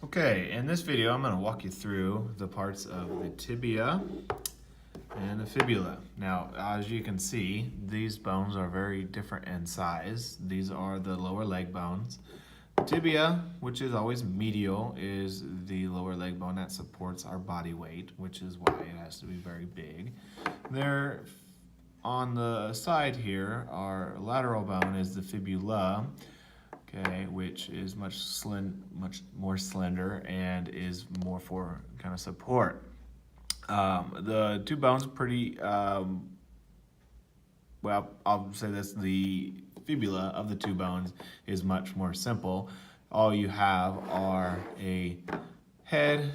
Okay, in this video I'm going to walk you through the parts of the tibia and the fibula. Now, as you can see, these bones are very different in size. These are the lower leg bones. Tibia, which is always medial, is the lower leg bone that supports our body weight, which is why it has to be very big. There, on the side here, our lateral bone is the fibula, okay, which is much more slender and is more for kind of support. The two bones are pretty, well, I'll say this, the fibula of the two bones is much more simple. All you have are a head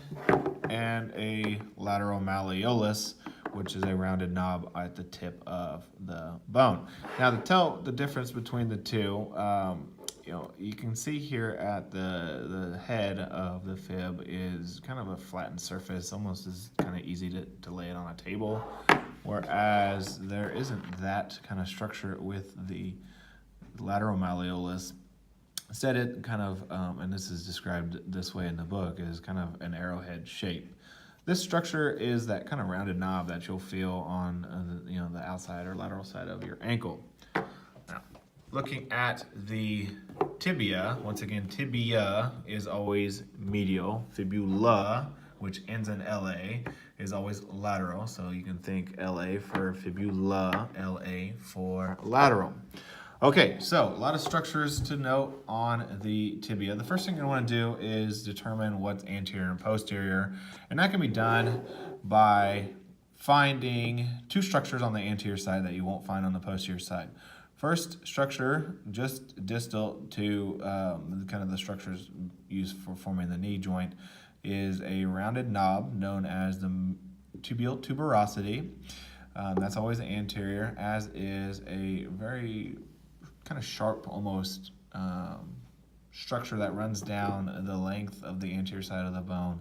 and a lateral malleolus, which is a rounded knob at the tip of the bone. Now, to tell the difference between the two, you can see here at the head of the fib is kind of a flattened surface, almost is kind of easy to lay it on a table, whereas there isn't that kind of structure with the lateral malleolus. Instead, it kind of, and this is described this way in the book, is kind of an arrowhead shape. This structure is that kind of rounded knob that you'll feel on the outside or lateral side of your ankle. Now, looking at the tibia, once again, tibia is always medial. Fibula, which ends in LA, is always lateral. So you can think LA for fibula, LA for lateral. Okay, so a lot of structures to note on the tibia. The first thing you want to do is determine what's anterior and posterior, and that can be done by finding two structures on the anterior side that you won't find on the posterior side. First structure, just distal to kind of the structures used for forming the knee joint, is a rounded knob known as the tibial tuberosity. That's always the anterior, as is a very kind of sharp almost structure that runs down the length of the anterior side of the bone,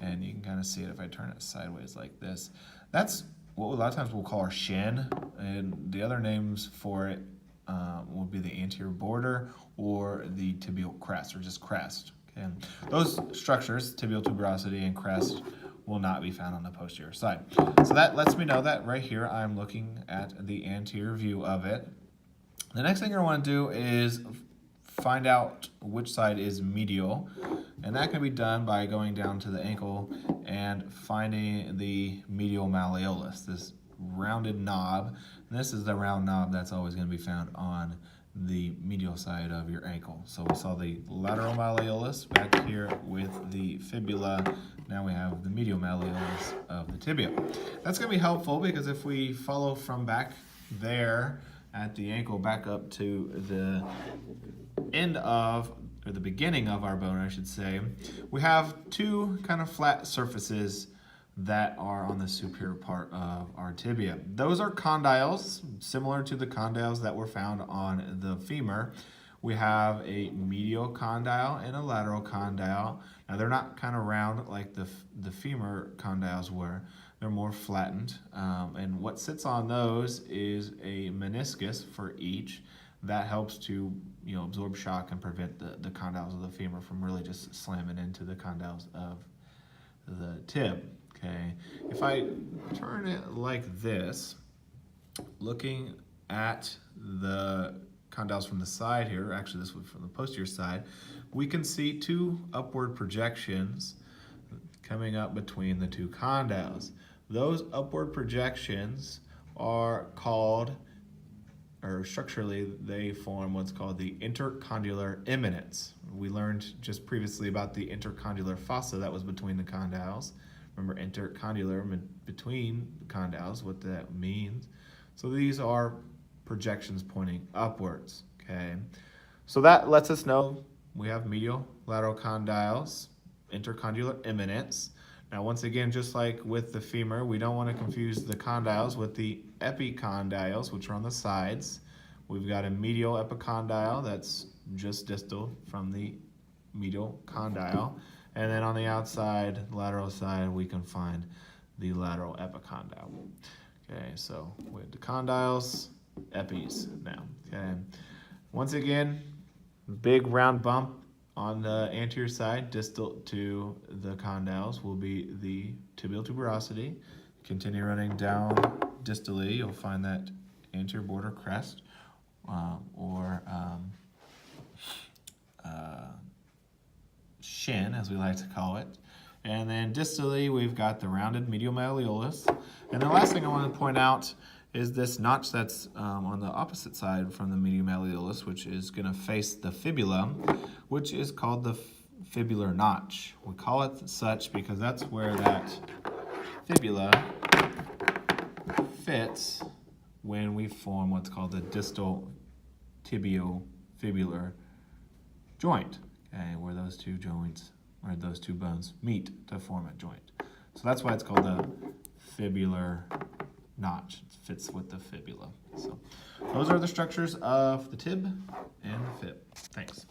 and you can kind of see it if I turn it sideways like this. That's what a lot of times we'll call our shin, and the other names for it will be the anterior border or the tibial crest, or just crest. Okay? Those structures, tibial tuberosity and crest, will not be found on the posterior side. So that lets me know that right here I'm looking at the anterior view of it. The next thing you're going to want to do is find out which side is medial, and that can be done by going down to the ankle and finding the medial malleolus, this rounded knob. And this is the round knob that's always going to be found on the medial side of your ankle. So we saw the lateral malleolus back here with the fibula. Now we have the medial malleolus of the tibia. That's going to be helpful because if we follow from back there at the ankle back up to the end of, or the beginning of our bone, I should say, we have two kind of flat surfaces that are on the superior part of our tibia. Those are condyles, similar to the condyles that were found on the femur. We have a medial condyle and a lateral condyle. Now they're not kind of round like the femur condyles were. They're more flattened, and what sits on those is a meniscus for each that helps to absorb shock and prevent the condyles of the femur from really just slamming into the condyles of the tib. Okay, if I turn it like this, looking at the condyles from the side here, actually this was from the posterior side, we can see two upward projections coming up between the two condyles. Those upward projections are called, or structurally, they form what's called the intercondylar eminence. We learned just previously about the intercondylar fossa that was between the condyles. Remember, intercondylar, between the condyles, what that means. So these are projections pointing upwards, okay? So that lets us know we have medial, lateral condyles, intercondylar eminence. Now, once again, just like with the femur, we don't want to confuse the condyles with the epicondyles, which are on the sides. We've got a medial epicondyle that's just distal from the medial condyle. And then on the outside, lateral side, we can find the lateral epicondyle. Okay, so with the condyles, epis now. Okay, once again, big round bump On the anterior side, distal to the condyles, will be the tibial tuberosity. Continue running down distally, you'll find that anterior border crest, or shin, as we like to call it. And then distally, we've got the rounded medial malleolus. And the last thing I want to point out is this notch that's on the opposite side from the medial malleolus, which is going to face the fibula, which is called the fibular notch. We call it such because that's where that fibula fits when we form what's called the distal tibio-fibular joint, okay, where those two joints, where those two bones meet to form a joint. So that's why it's called the fibular notch. It fits with the fibula. So those are the structures of the tib and the fib. Thanks.